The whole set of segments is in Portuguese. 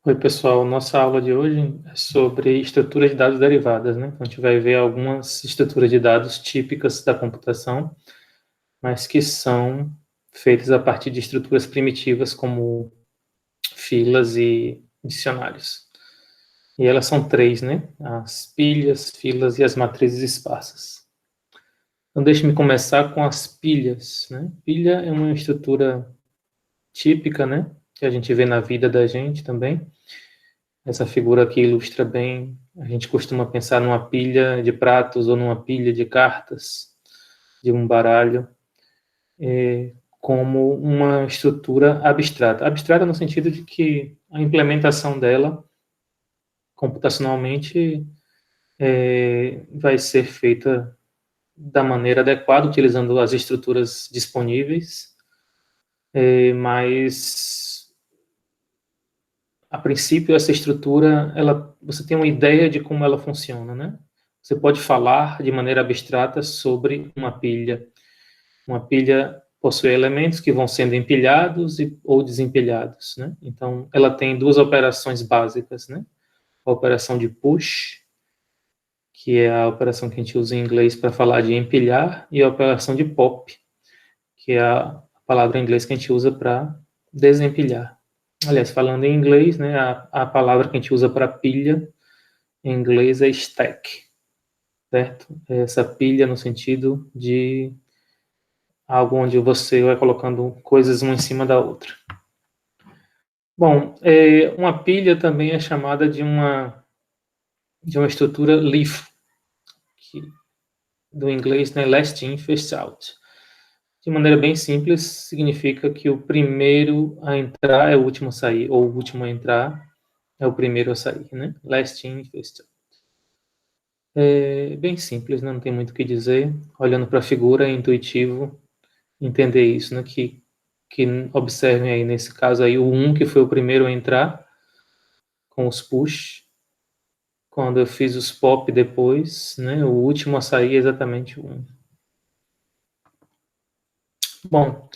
Oi, pessoal. Nossa aula de hoje é sobre estrutura de dados derivadas, né? Então, a gente vai ver algumas estruturas de dados típicas da computação, mas que são feitas a partir de estruturas primitivas como filas e dicionários. E elas são três, né? As pilhas, filas e as matrizes esparsas. Então, deixe-me começar com as pilhas, né? Pilha é uma estrutura típica, né? Que a gente vê na vida da gente também. Essa figura aqui ilustra bem, a gente costuma pensar numa pilha de pratos ou numa pilha de cartas, de um baralho, como uma estrutura abstrata. Abstrata no sentido de que a implementação dela, computacionalmente, vai ser feita da maneira adequada, utilizando as estruturas disponíveis, mas a princípio essa estrutura, você tem uma ideia de como ela funciona, né? Você pode falar de maneira abstrata sobre uma pilha. Uma pilha possui elementos que vão sendo empilhados ou desempilhados, né? Então, ela tem duas operações básicas, né? A operação de push, que é a operação que a gente usa em inglês para falar de empilhar, e a operação de pop, que é a palavra em inglês que a gente usa para desempilhar. Aliás, falando em inglês, né, a palavra que a gente usa para pilha em inglês é stack, certo? Essa pilha no sentido de algo onde você vai colocando coisas uma em cima da outra. Bom, uma pilha também é chamada de uma estrutura leaf, que, do inglês, né, last in, first out. De maneira bem simples, significa que o primeiro a entrar é o último a sair, ou o último a entrar é o primeiro a sair, né? Last in, first out. É bem simples, né? Não tem muito o que dizer. Olhando para a figura, é intuitivo entender isso, né? Que observem aí, nesse caso aí, o 1, que foi o primeiro a entrar, com os push. Quando eu fiz os pop depois, né? O último a sair é exatamente o 1. Bom,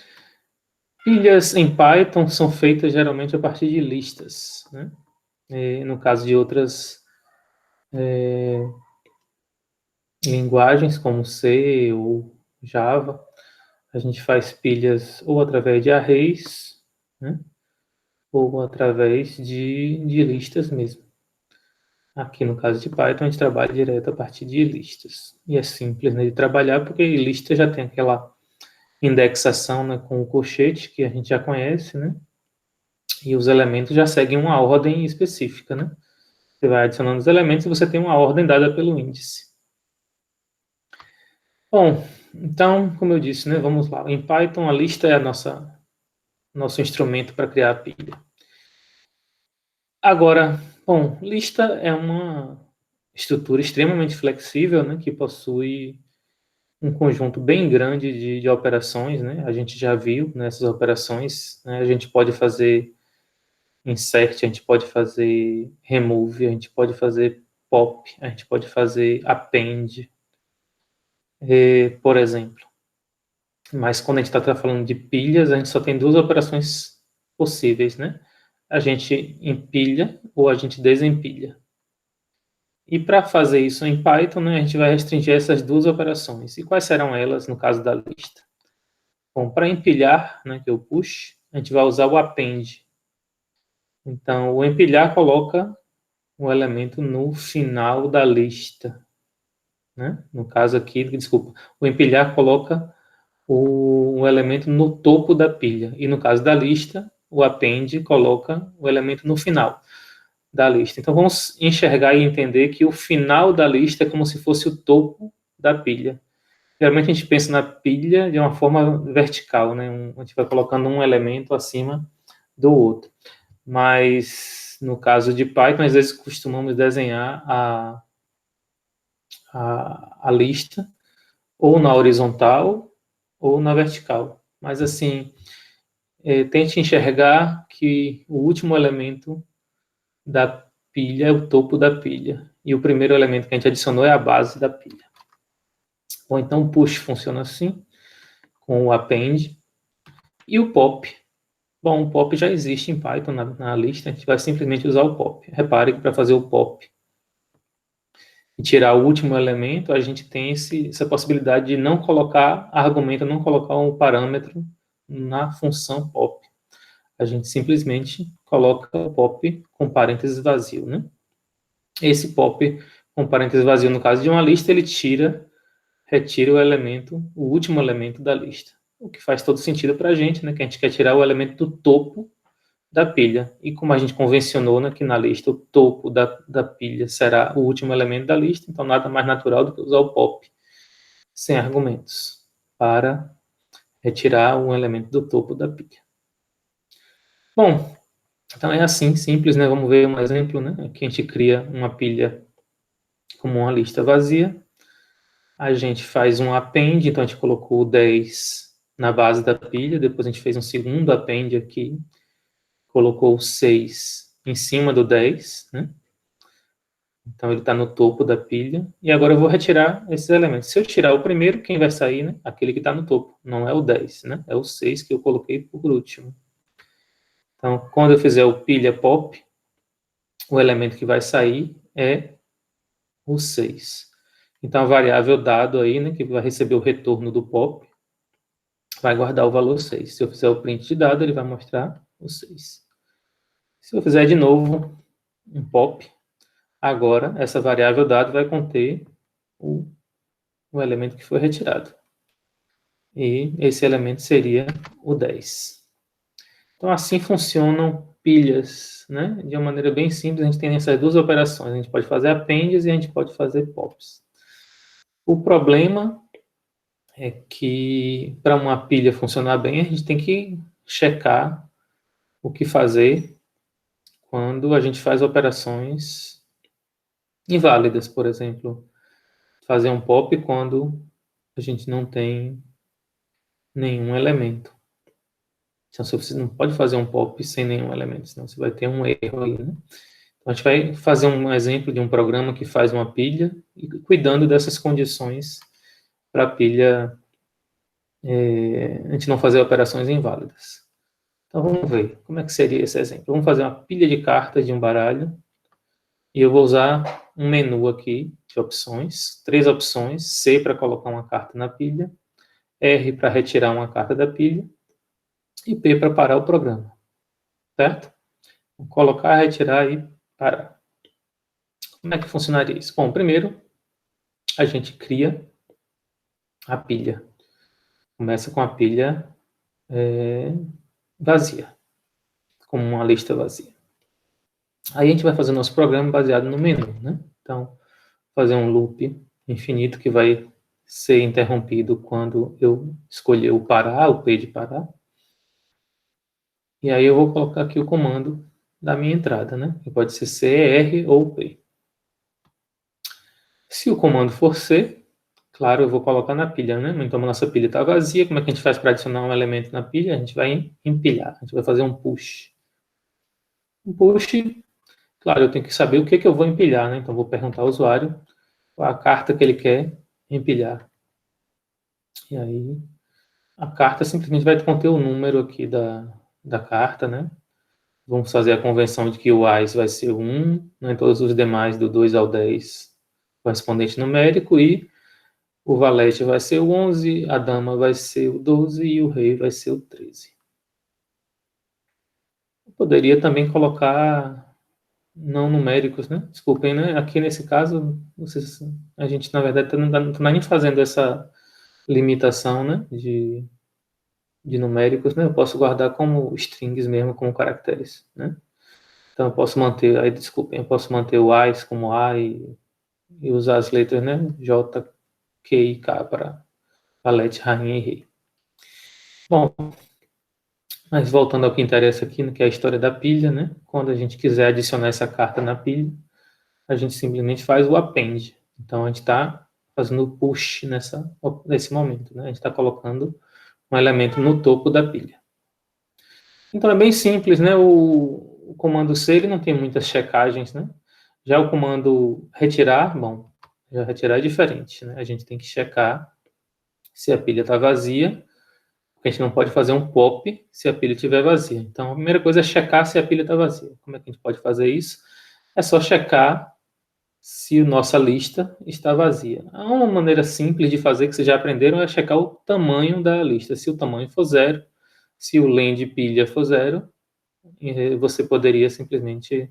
pilhas em Python são feitas geralmente a partir de listas, né? No caso de outras linguagens, como C ou Java, a gente faz pilhas ou através de arrays, né? Ou através de listas mesmo. Aqui no caso de Python, a gente trabalha direto a partir de listas. E é simples, né, de trabalhar, porque lista já tem aquela indexação, né, com o colchete, que a gente já conhece, né? E os elementos já seguem uma ordem específica, né? Você vai adicionando os elementos e você tem uma ordem dada pelo índice. Bom, então, como eu disse, né, vamos lá. Em Python, a lista é nosso instrumento para criar a pilha. Agora, bom, lista é uma estrutura extremamente flexível, né, que possui um conjunto bem grande de operações, né? A gente já viu nessas operações, né? A gente pode fazer insert, a gente pode fazer remove, a gente pode fazer pop, a gente pode fazer append, por exemplo. Mas quando a gente está falando de pilhas, a gente só tem duas operações possíveis, né? A gente empilha ou a gente desempilha. E para fazer isso em Python, né, a gente vai restringir essas duas operações. E quais serão elas no caso da lista? Bom, para empilhar, né, que é o push, a gente vai usar o append. Então, o empilhar coloca um elemento no final da lista, né? No caso aqui, desculpa, o empilhar coloca um elemento no topo da pilha. E no caso da lista, o append coloca o elemento no final da lista. Então, vamos enxergar e entender que o final da lista é como se fosse o topo da pilha. Geralmente a gente pensa na pilha de uma forma vertical, né? A gente vai colocando um elemento acima do outro. Mas no caso de Python, às vezes costumamos desenhar a lista ou na horizontal ou na vertical. Mas assim, tente enxergar que o último elemento da pilha é o topo da pilha. E o primeiro elemento que a gente adicionou é a base da pilha. Ou então o push funciona assim, com o append. E o pop Bom, o pop já existe em Python na lista, a gente vai simplesmente usar o pop. Repare que para fazer o pop e tirar o último elemento, a gente tem essa possibilidade de não colocar argumento, não colocar um parâmetro na função pop. A gente simplesmente coloca o pop com parênteses vazio, né? Esse pop com parênteses vazio, no caso de uma lista, ele retira o elemento, o último elemento da lista. O que faz todo sentido para a gente, né? Que a gente quer tirar o elemento do topo da pilha. E como a gente convencionou, né, que na lista o topo da pilha será o último elemento da lista, então nada mais natural do que usar o pop sem argumentos para retirar um elemento do topo da pilha. Bom, então é assim, simples, né? Vamos ver um exemplo, né? Aqui a gente cria uma pilha como uma lista vazia. A gente faz um append, então a gente colocou o 10 na base da pilha, depois a gente fez um segundo append aqui, colocou o 6 em cima do 10, né? Então ele está no topo da pilha. E agora eu vou retirar esses elementos. Se eu tirar o primeiro, quem vai sair, né? Aquele que está no topo. Não é o 10, né? É o 6 que eu coloquei por último. Então, quando eu fizer o pilha pop, o elemento que vai sair é o 6. Então, a variável dado aí, né, que vai receber o retorno do pop, vai guardar o valor 6. Se eu fizer o print de dado, ele vai mostrar o 6. Se eu fizer de novo um pop, agora essa variável dado vai conter o elemento que foi retirado. E esse elemento seria o 10. Então, assim funcionam pilhas, né? De uma maneira bem simples, a gente tem essas duas operações. A gente pode fazer appends e a gente pode fazer pops. O problema é que, para uma pilha funcionar bem, a gente tem que checar o que fazer quando a gente faz operações inválidas, por exemplo. Fazer um pop quando a gente não tem nenhum elemento. Então, você não pode fazer um pop sem nenhum elemento, senão você vai ter um erro aí, né? Então, a gente vai fazer um exemplo de um programa que faz uma pilha e cuidando dessas condições para a pilha a gente não fazer operações inválidas. Então, vamos ver como é que seria esse exemplo. Vamos fazer uma pilha de cartas de um baralho e eu vou usar um menu aqui de opções, 3 opções, C para colocar uma carta na pilha, R para retirar uma carta da pilha e P para parar o programa, certo? Vou colocar, retirar e parar. Como é que funcionaria isso? Bom, primeiro a gente cria a pilha. Começa com a pilha vazia, como uma lista vazia. Aí a gente vai fazer o nosso programa baseado no menu, né? Então, fazer um loop infinito que vai ser interrompido quando eu escolher o parar, o P de parar. E aí eu vou colocar aqui o comando da minha entrada, né? Que pode ser C, R ou P. Se o comando for C, claro, eu vou colocar na pilha, né? Então a nossa pilha está vazia. Como é que a gente faz para adicionar um elemento na pilha? A gente vai empilhar, a gente vai fazer um push. Um push, claro, eu tenho que saber o que eu vou empilhar, né? Então vou perguntar ao usuário qual a carta que ele quer empilhar. E aí a carta simplesmente vai conter o número aqui da carta, né? Vamos fazer a convenção de que o AIS vai ser 1, né? Todos os demais do 2 ao 10 correspondente numérico e o valete vai ser o 11, a dama vai ser o 12 e o rei vai ser o 13. Eu poderia também colocar não numéricos, né? Desculpem, né? Aqui nesse caso, a gente na verdade não está nem fazendo essa limitação, né? De numéricos, né? Eu posso guardar como strings mesmo, como caracteres, né? Então eu posso manter, aí desculpem, eu posso manter o AIS como A e usar as letras, né? J, Q e K para valete, rainha e rei. Bom, mas voltando ao que interessa aqui, que é a história da pilha, né? Quando a gente quiser adicionar essa carta na pilha, a gente simplesmente faz o append. Então a gente está fazendo o push nesse momento, né? A gente está colocando um elemento no topo da pilha. Então é bem simples, né? O comando C ele não tem muitas checagens, né? Já o comando retirar, bom, já retirar é diferente, né? A gente tem que checar se a pilha está vazia A gente não pode fazer um pop se a pilha estiver vazia. Então, a primeira coisa é checar se a pilha está vazia. Como é que a gente pode fazer isso? É só checar se a nossa lista está vazia. Uma maneira simples de fazer, que vocês já aprenderam, é checar o tamanho da lista. Se o tamanho for zero, se o len de pilha for zero, você poderia simplesmente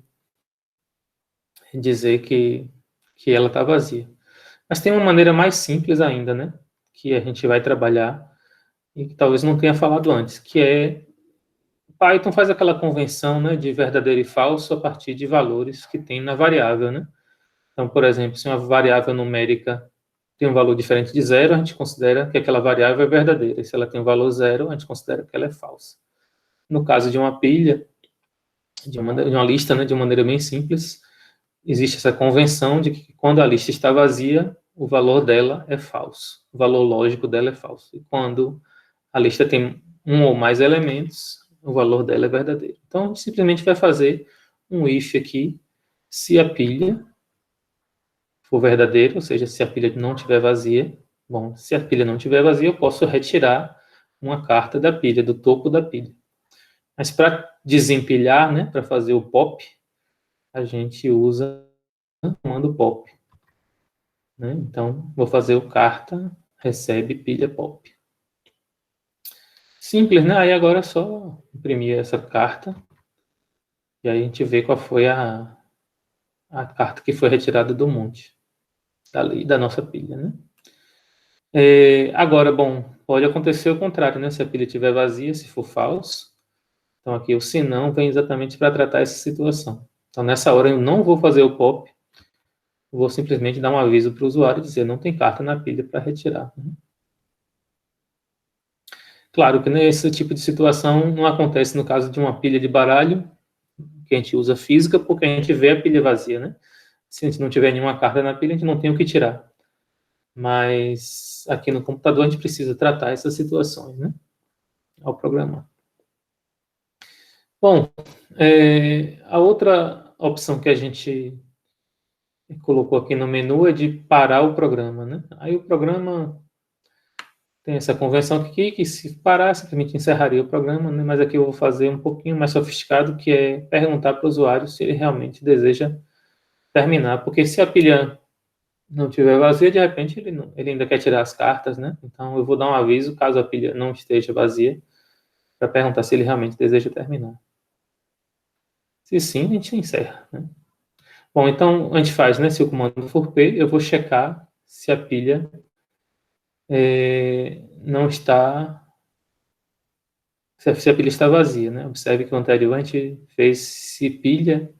dizer que ela está vazia. Mas tem uma maneira mais simples ainda, né? Que a gente vai trabalhar e que talvez não tenha falado antes, que é Python faz aquela convenção, né, de verdadeiro e falso a partir de valores que tem na variável, né? Então, por exemplo, se uma variável numérica tem um valor diferente de zero, a gente considera que aquela variável é verdadeira. E se ela tem um valor zero, a gente considera que ela é falsa. No caso de uma pilha, de uma lista, né, de uma maneira bem simples, existe essa convenção de que quando a lista está vazia, o valor dela é falso. O valor lógico dela é falso. E quando a lista tem um ou mais elementos, o valor dela é verdadeiro. Então, a gente simplesmente vai fazer um if aqui, se a pilha for verdadeiro, ou seja, se a pilha não estiver vazia. Bom, se a pilha não estiver vazia, eu posso retirar uma carta da pilha, do topo da pilha. Mas para desempilhar, né, para fazer o pop, a gente usa o comando pop. Né? Então, vou fazer o carta recebe pilha pop. Simples, né? Aí agora é só imprimir essa carta e aí a gente vê qual foi a carta que foi retirada do monte, da nossa pilha, né? Agora, bom, pode acontecer o contrário, né? Se a pilha estiver vazia, se for falso. Então aqui o se não vem exatamente para tratar essa situação. Então nessa hora eu não vou fazer o pop, vou simplesmente dar um aviso para o usuário e dizer não tem carta na pilha para retirar. Claro que nesse tipo de situação não acontece no caso de uma pilha de baralho, que a gente usa física, porque a gente vê a pilha vazia, né? Se a gente não tiver nenhuma carta na pilha, a gente não tem o que tirar. Mas aqui no computador a gente precisa tratar essas situações, né? Ao programar. Bom, a outra opção que a gente colocou aqui no menu é de parar o programa, né? Aí o programa tem essa convenção aqui, que se parar, simplesmente encerraria o programa, né? Mas aqui eu vou fazer um pouquinho mais sofisticado, que é perguntar para o usuário se ele realmente deseja terminar, porque se a pilha não estiver vazia, de repente ele ainda quer tirar as cartas, né? Então eu vou dar um aviso, caso a pilha não esteja vazia, para perguntar se ele realmente deseja terminar. Se sim, a gente encerra, né? Bom, então a gente faz, né? Se o comando for P, eu vou checar se a pilha não está, se a pilha está vazia, né? Observe que o anterior a gente fez se pilha,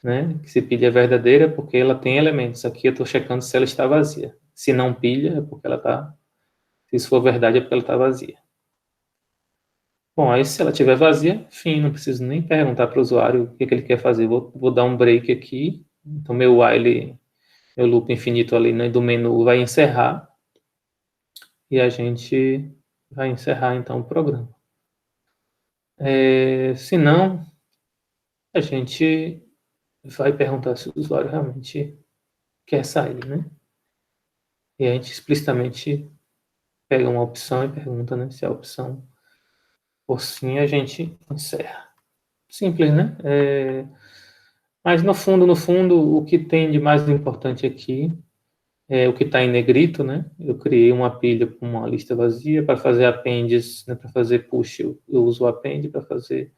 né? Se pilha é verdadeira porque ela tem elementos. Aqui eu estou checando se ela está vazia. Se não pilha é porque ela está. Se isso for verdade é porque ela está vazia. Bom, aí se ela estiver vazia, fim, não preciso nem perguntar para o usuário o que ele quer fazer. Vou dar um break aqui. Então meu while, meu loop infinito ali, né, do menu vai encerrar. E a gente vai encerrar então o programa. Se não, a gente vai perguntar se o usuário realmente quer sair, né? E a gente explicitamente pega uma opção e pergunta, né, se a opção for sim, a gente encerra. Simples, né? Mas no fundo, o que tem de mais importante aqui é o que está em negrito, né? Eu criei uma pilha com uma lista vazia. Para fazer appends, né, para fazer push, eu uso o append. Para fazer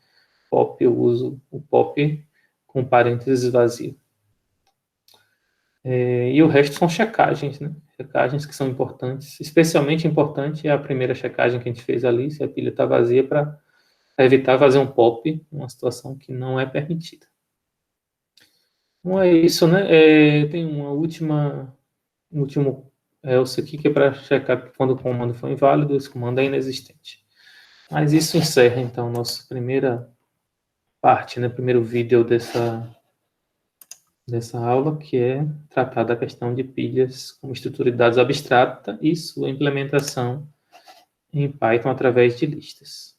pop, eu uso o pop com parênteses vazio. E o resto são checagens, né? Checagens que são importantes. Especialmente importante é a primeira checagem que a gente fez ali, se a pilha está vazia, para evitar fazer um pop, uma situação que não é permitida. Então é isso, né? Tem um último else aqui que é para checar que quando o comando for inválido, esse comando é inexistente. Mas isso encerra, então, nossa primeira parte, né? Primeiro vídeo dessa aula, que é tratar da questão de pilhas como estrutura de dados abstrata e sua implementação em Python através de listas.